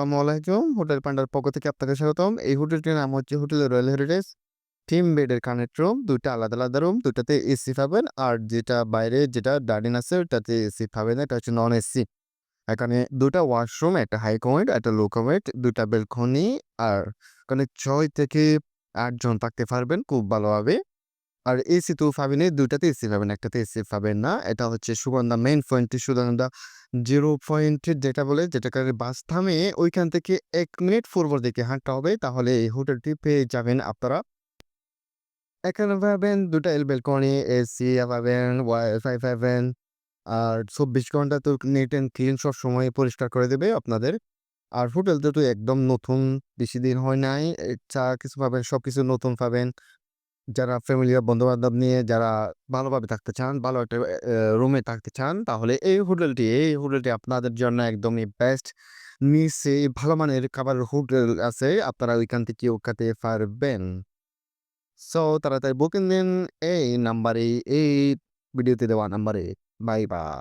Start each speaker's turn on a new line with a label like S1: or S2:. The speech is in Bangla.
S1: আসসালামু আলাইকুম। হোটেল পান্ডার পক্ষ থেকে আপনাকে স্বাগতম। এই হোটেলটির নাম হচ্ছে হোটেল রয়্যাল হেরিটেজ। 3 বেডের কানেক্ট রুম, ২ টা আলাদা, আলাদা রুম। ২ টাতে এসি পাবেন। আর যেটা বাইরে যেটা ডাইনিং আছে ওটাতে এসি পাবেন না। এটা হচ্ছে নন এসি। এখানে ২ টা ওয়াশরুম, একটা হাই কমোড, একটা লো কমোড, ২ টা বেলকনি আর এখানে ৬ থেকে ৮ জন থাকতে পারবেন খুব ভালোভাবে। আর এসি তো পাবেনই, ২ টাতে এসি পাবেন, ১ টাতে এসি পাবেন না। এটা হচ্ছে সুগন্ধা মেইন পয়েন্টে সুগন্ধা 0 পয়েন্টে যেটা বলে যেটাকে বাস থামে ওইখান থেকে ১ মিনিট পূর্ব দিকে হাঁটতে হবে তাহলে এই হোটেলটি পেয়ে যাবেন আপনারা। এখানে পাবেন ২ টা বেলকনি, এসি পাবেন, ওয়াইফাই পাবেন। আর ২৪ ঘন্টা তো নিট অ্যান্ড ক্লিন সবসময় পরিষ্কার করে দেবে আপনাদের। আর হোটেলটা তো একদম নতুন, বেশি দিন হয় নাই। যা কিছু পাবেন সবকিছু নতুন পাবেন। যারা ফ্যামিলি বা বন্ধু-বান্ধব নিয়ে যারা ভালোভাবে থাকতে চান, ভালো একটা রুমে থাকতে চান, তাহলে এই হোটেলটি আপনাদের জন্য একদমই বেস্ট। নিচে ভালো মানের খাবারের হোটেল আছে। আপনারা ওইখান থেকেও খেতে পারবেন। সো তাড়াতাড়ি বুকিং দিন এই নাম্বারে, এই ভিডিওতে দেওয়া নাম্বারে। Bye, by.